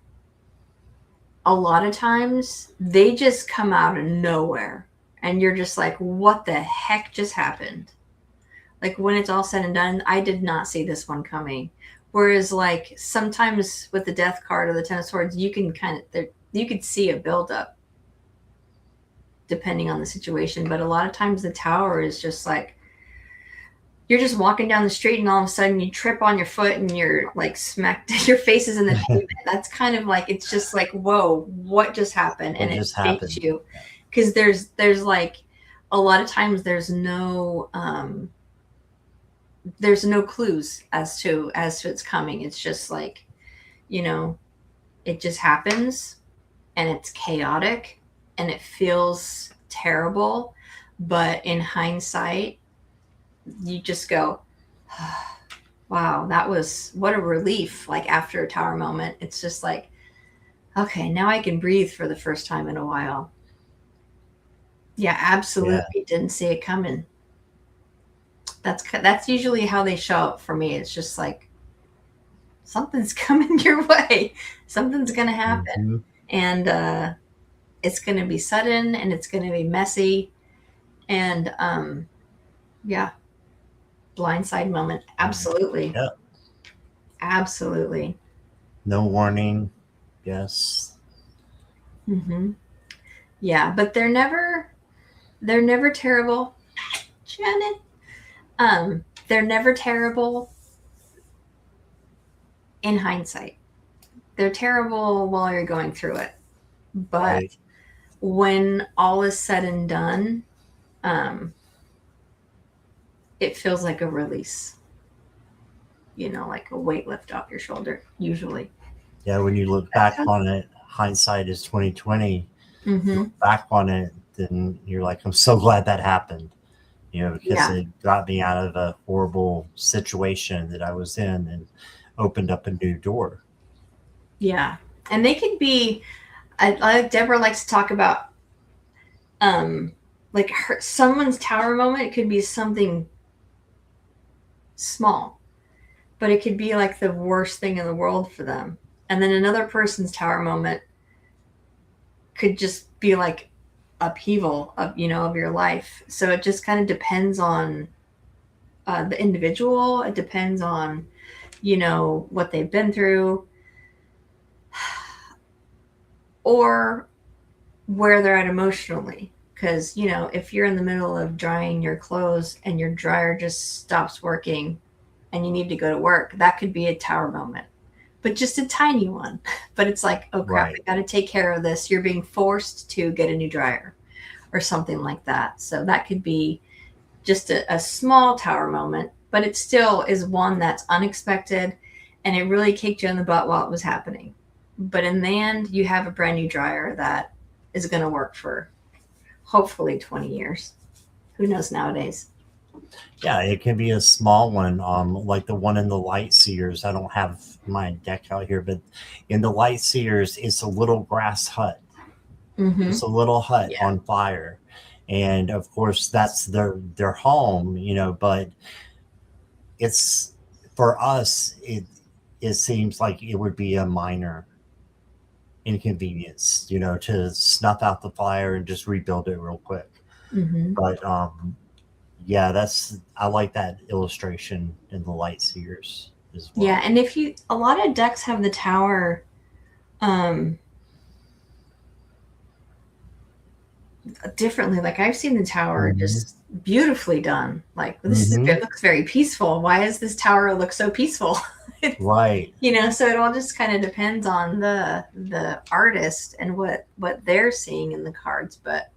a lot of times they just come out of nowhere and you're just like, what the heck just happened? Like, when it's all said and done, I did not see this one coming. Whereas, like, sometimes with the death card or the ten of swords, you can you could see a buildup depending on the situation. But a lot of times the tower is just like, you're just walking down the street and all of a sudden you trip on your foot and you're like smacked, your face is in the pavement. That's kind of like, it's just like, whoa, what just happened?
What
And it
just
shakes
happened?
you, because there's like, a lot of times there's no clues as to it's coming. It's just like, you know, it just happens, and it's chaotic, and it feels terrible. But in hindsight, you just go, wow, that was, what a relief. Like, after a tower moment, it's just like, okay, now I can breathe for the first time in a while. Yeah,
Yeah,
absolutely didn't see it coming. That's usually how they show up for me. It's just like, something's coming your way, something's gonna happen.
hmm,
And it's going to be sudden and it's going to be messy. And yeah, blindside moment. Absolutely.
Yeah.
Absolutely.
No warning. Yes.
Mm-hmm. Yeah, but they're never terrible. Janet. They're never terrible in hindsight. They're terrible while you're going through it. But
Right.
when all is said and done, um, it feels like a release. You know, like a weight lift off your shoulder, usually.
Yeah, when you look back on it, hindsight is 2020.
Mm-hmm.
Look back on it, then you're like, I'm so glad that happened. Because it got me out of a horrible situation that I was in and opened up a new door.
Yeah. And they could be, like Deborah likes to talk about, like someone's tower moment. It could be something small, but it could be like the worst thing in the world for them. And then another person's tower moment could just be like upheaval of your life. So it just kind of depends on the individual. It depends on what they've been through or where they're at emotionally. Because if you're in the middle of drying your clothes and your dryer just stops working and you need to go to work, that could be a tower moment, but just a tiny one. But it's like, oh crap,
Right.
I got to take care of this. You're being forced to get a new dryer or something like that. So that could be just a small tower moment, but it still is one that's unexpected and it really kicked you in the butt while it was happening. But in the end, you have a brand new dryer that is going to work for hopefully 20 years. Who knows nowadays?
Yeah, it can be a small one, like the one in the light seers. I don't have my deck out here, but in the light seers, it's a little grass hut.
Mm-hmm.
It's a little hut on fire, and of course that's their home, But it's for us. It seems like it would be a minor inconvenience, to snuff out the fire and just rebuild it real quick.
Mm-hmm.
But yeah, I like that illustration in the light seers as well.
Yeah, and a lot of decks have the tower differently. Like I've seen the tower just beautifully done. Like it looks very peaceful. Why does this tower look so peaceful?
Right.
So it all just kind of depends on the artist and what they're seeing in the cards. But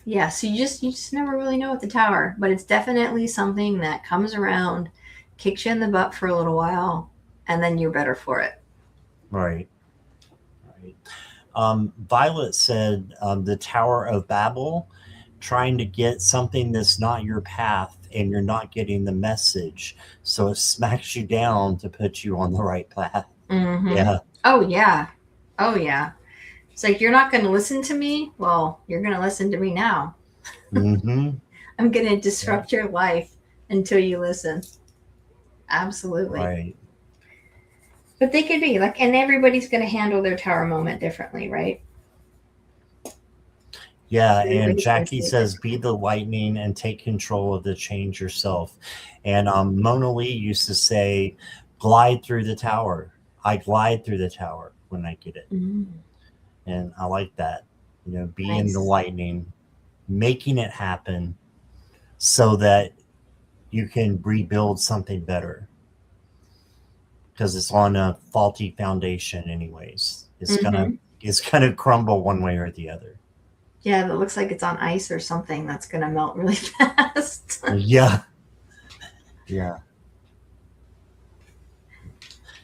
yeah, so you just never really know with the tower, but it's definitely something that comes around, kicks you in the butt for a little while, and then you're better for it.
Right. Violet said the Tower of Babel, trying to get something that's not your path and you're not getting the message. So it smacks you down to put you on the right path.
Mm-hmm.
Yeah.
Oh, yeah. Oh, yeah. It's like, you're not going to listen to me? Well, you're going to listen to me now.
Mm-hmm.
I'm going to disrupt your life until you listen. Absolutely.
Right.
But they could be like, and everybody's going to handle their tower moment differently, right?
Yeah, and Jackie says, be the lightning and take control of the change yourself. And Mona Lee used to say, glide through the tower. I glide through the tower when I get it.
Mm-hmm.
And I like that. Be
Nice.
in the lightning, making it happen so that you can rebuild something better. Because it's on a faulty foundation anyways. It's gonna crumble one way or the other.
Yeah, that looks like it's on ice or something that's going to melt really fast.
Yeah. Yeah.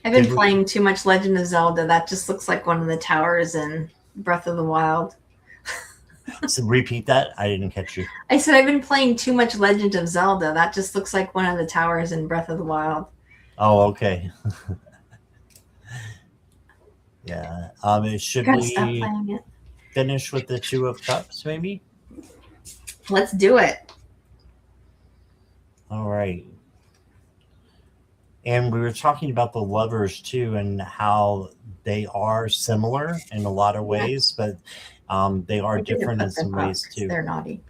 I've been playing too much Legend of Zelda. That just looks like one of the towers in Breath of the Wild.
So repeat that. I didn't catch you.
I said I've been playing too much Legend of Zelda. That just looks like one of the towers in Breath of the Wild.
Oh, okay. Yeah. Should we finish with the Two of Cups, maybe?
Let's do it.
All right. And we were talking about the lovers too, and how they are similar in a lot of
Yeah.
ways, but they are
I didn't
different in
put them
some
up
ways
'cause
too.
they're naughty.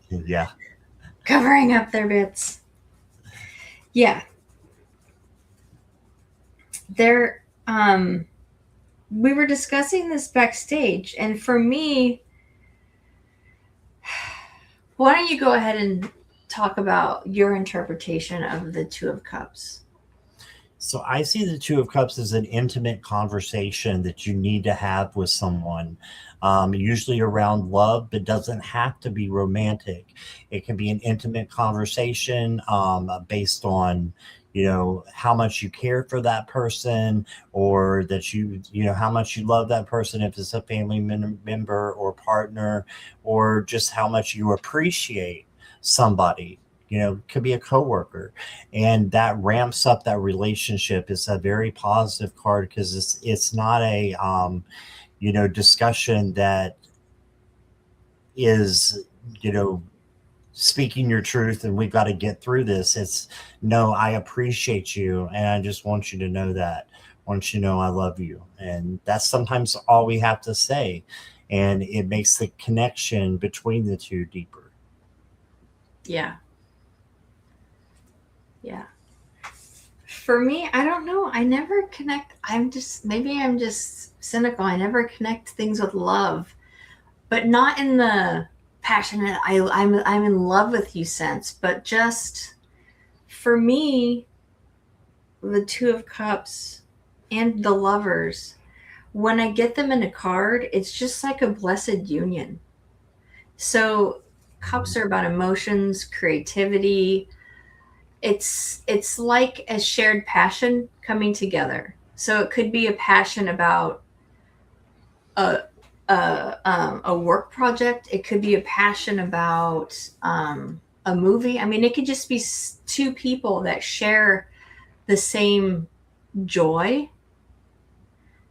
Yeah.
Covering up their bits. Yeah. They're we were discussing this backstage, and for me, why don't you go ahead and talk about your interpretation of the Two of Cups?
So I see the Two of Cups as an intimate conversation that you need to have with someone, usually around love, but doesn't have to be romantic. It can be an intimate conversation based on, how much you care for that person, or that how much you love that person, if it's a family member or partner, or just how much you appreciate somebody. Could be a coworker, and that ramps up that relationship. It's a very positive card because it's not a discussion that is you know speaking your truth and we've got to get through this. It's, no, I appreciate you and I just want you to know that. I want you to know I love you, and that's sometimes all we have to say, and it makes the connection between the two deeper.
Yeah. Yeah. For me, I don't know. I never connect. Maybe I'm just cynical. I never connect things with love, but not in the passionate, I'm in love with you sense, but just for me, the Two of Cups and the Lovers, when I get them in a card, it's just like a blessed union. So cups are about emotions, creativity. It's like a shared passion coming together. So it could be a passion about a a work project. It could be a passion about a movie. I mean, it could just be two people that share the same joy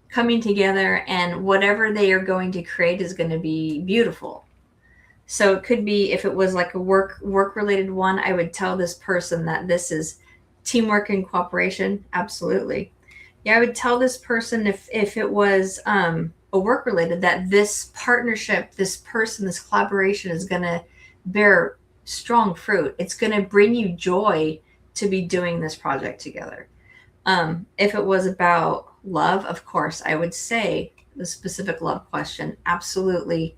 coming together, and whatever they are going to create is going to be beautiful. So it could be, if it was like a work related one, I would tell this person that this is teamwork and cooperation. Absolutely. Yeah, I would tell this person, if it was a work related, that this partnership, this person, this collaboration is going to bear strong fruit. It's going to bring you joy to be doing this project together. If it was about love, of course, I would say the specific love question. Absolutely,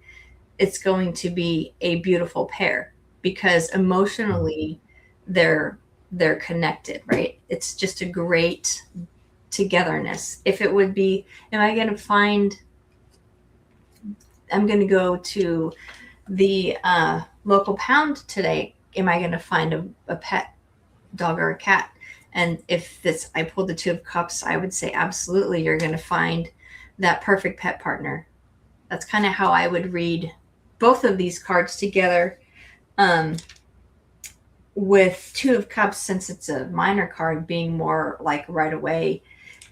it's going to be a beautiful pair because emotionally they're connected, right? It's just a great togetherness. If it would be, am I going to find, I'm going to go to the local pound today, am I going to find a pet dog or a cat? And if this, I pulled the Two of Cups, I would say absolutely, you're going to find that perfect pet partner. That's kind of how I would read both of these cards together. With Two of Cups, since it's a minor card, being more like right away,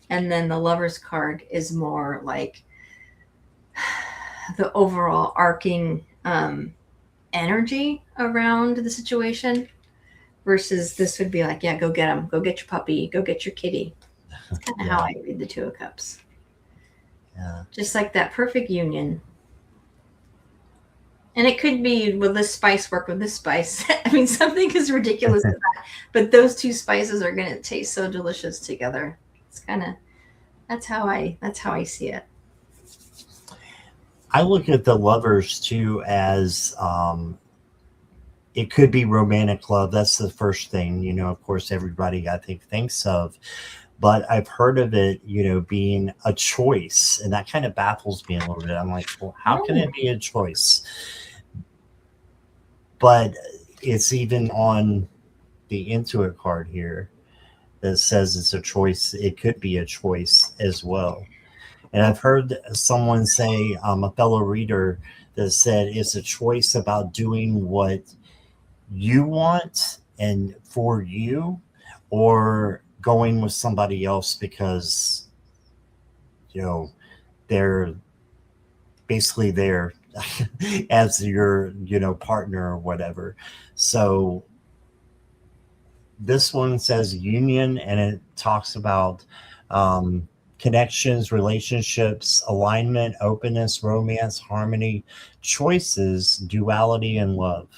and then the Lover's card is more like the overall arcing energy around the situation, versus this would be like, yeah, go get them, go get your puppy, go get your kitty. That's kind of how I read the Two of Cups.
Yeah.
Just like that perfect union. And it could be, will this spice work with this spice? I mean, something as ridiculous as that, but those two spices are going to taste so delicious together. It's kind of, that's how I see it.
I look at the Lovers too as it could be romantic love. That's the first thing, of course, everybody I think thinks of. But I've heard of it, being a choice. And that kind of baffles me a little bit. I'm like, well, how can it be a choice? But it's even on the Intuit card here that says it's a choice. It could be a choice as well. And I've heard someone say, a fellow reader, that said it's a choice about doing what you want and for you, or going with somebody else because they're basically there as your partner or whatever. So this one says union, and it talks about connections, relationships, alignment, openness, romance, harmony, choices, duality, and love.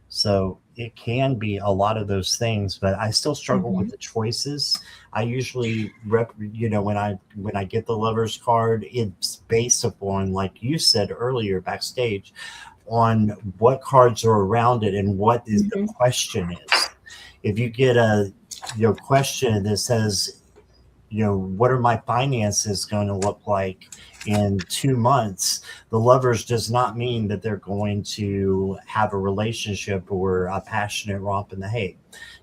So it can be a lot of those things, but I still struggle with
Mhm.
the choices. I usually when I get the lover's card, it's based upon, like you said earlier backstage, on what cards are around it and what is the
Mhm.
question is. If you get a question that says, what are my finances going to look like in 2 months? The lovers does not mean that they're going to have a relationship or a passionate romp in the hay.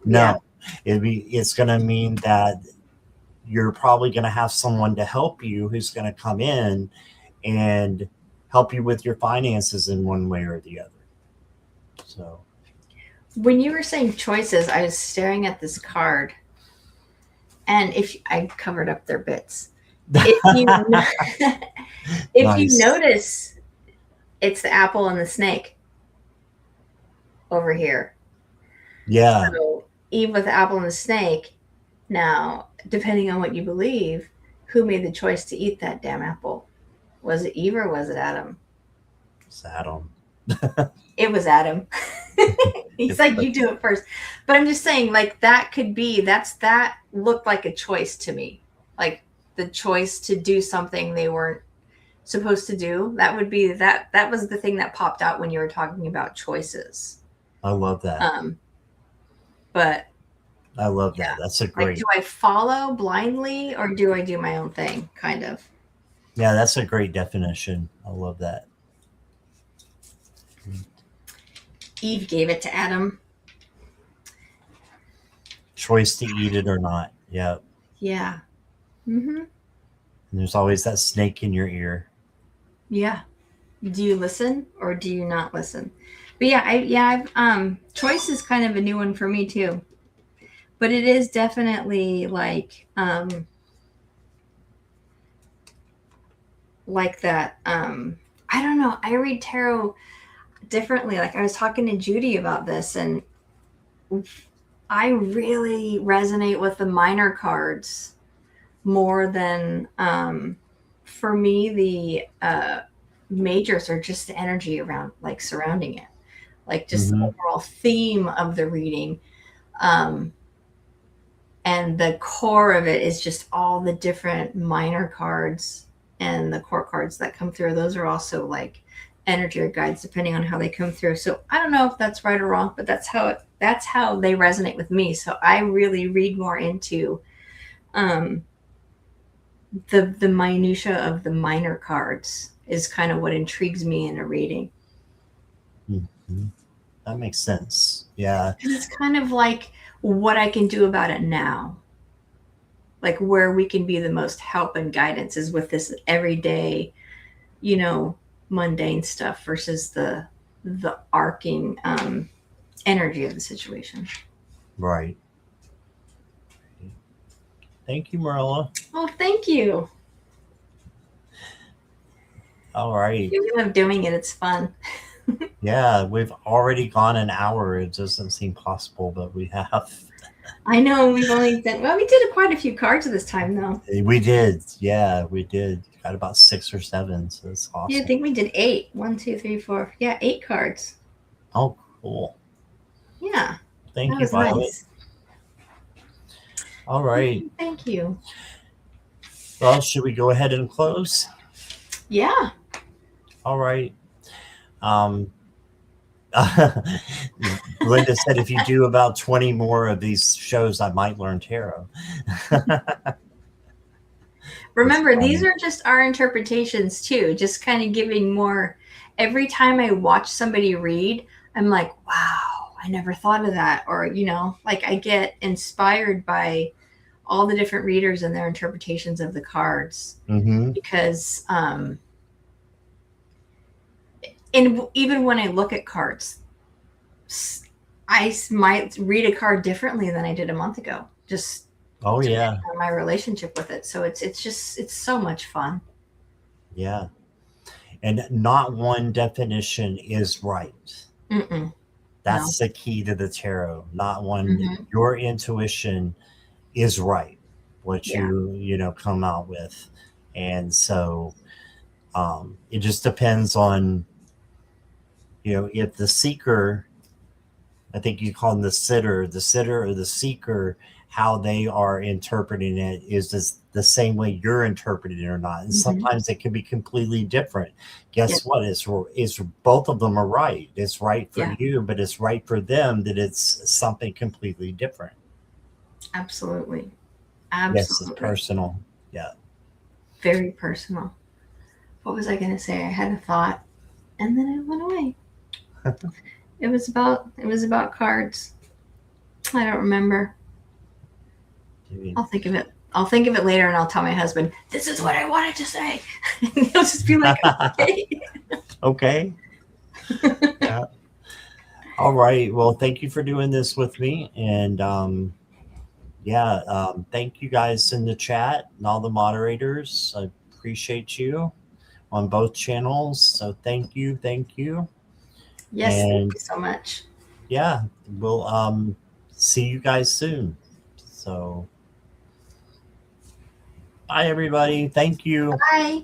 Yeah.
No, it's going to mean that you're probably going to have someone to help you who's going to come in and help you with your finances in one way or the other. So,
When you were saying choices, I was staring at this card, and if I covered up their bits, if you if you
nice.
notice, it's the apple and the snake over here.
Yeah,
So Eve with the apple and the snake. Now, depending on what you believe, who made the choice to eat that damn apple? Was it Eve or was it Adam?
Saddle.
It was Adam. He's like, you do it first. But I'm just saying, like, that could be, that looked like a choice to me. Like the choice to do something they weren't supposed to do. That would be that was the thing that popped out when you were talking about choices.
I love that.
Um, but
I love
yeah,
that. That's a
like, do
great.
I follow blindly or do I do my own thing? Kind of.
Yeah, that's a great definition. I love that.
Eve gave it to Adam.
Choice to eat it or not. Yeah.
Yeah. Mm-hmm.
And there's always that snake in your ear.
Yeah. Do you listen or do you not listen? But yeah, choice is kind of a new one for me too. But it is definitely like that. I don't know. I read tarot differently. Like I was talking to Judy about this, and I really resonate with the minor cards more than for me the majors are just the energy around, like, surrounding it, like just the
Mm-hmm.
overall theme of the reading. Um, and the core of it is just all the different minor cards and the core cards that come through. Those are also like energy or guides depending on how they come through. So I don't know if that's right or wrong, but that's how they resonate with me. So I really read more into um, the minutia of the minor cards is kind of what intrigues me in a reading.
Mm-hmm. That makes sense. Yeah.
Because it's kind of like what I can do about it now. Like where we can be the most help and guidance is with this everyday, you know, mundane stuff versus the arcing energy of the situation.
Right. Thank you, Marilla.
Oh, thank you.
All right.
We love doing it. It's fun.
Yeah, we've already gone an hour. It doesn't seem possible, but we have.
I know we've only done, well, we did quite a few cards this time though.
We did. Yeah, we did. Got about 6 or 7. So it's
Yeah, I
awesome.
think we did 8. 1, 2, 3, 4. Yeah, 8 cards.
Oh, cool.
Yeah,
Thank
that
you,
was
Violet.
nice.
All right.
Thank you.
Well, should we go ahead and close?
Yeah.
All right. Um, Linda said if you do about 20 more of these shows, I might learn tarot.
Remember, these are just our interpretations too, just kind of giving more. Every time I watch somebody read, I'm like, wow, I never thought of that. Or, like I get inspired by all the different readers and their interpretations of the cards.
Mm-hmm.
Because, and even when I look at cards, I might read a card differently than I did a month ago. Just
Oh, yeah.
on my relationship with it. So it's so much fun.
Yeah. And not one definition is right.
Mm-mm.
That's the key to the tarot. Not one.
Mm-hmm.
Your intuition is right. what
Yeah.
you come out with. And so it just depends on, if the seeker, I think you call them the sitter or the seeker, how they are interpreting it is the same way you're interpreting it or not. And
Mm-hmm.
sometimes it can be completely different.
Yeah.
Guess what? It's both of them are right. It's right for
Yeah.
you, but it's right for them that it's something completely different.
Absolutely.
Yes, it's
Absolutely.
personal. Yeah.
Very personal. What was I going to say? I had a thought and then it went away. It was about cards. I don't remember. I'll think of it. I'll think of it later and I'll tell my husband, this is what I wanted to say. And he'll just be like, okay.
Okay. Yeah. All right. Well, thank you for doing this with me. And thank you guys in the chat and all the moderators. I appreciate you on both channels. So thank you. Thank you.
Yes, thank
And
you so much.
yeah, we'll see you guys soon. So bye everybody. Thank you.
Bye.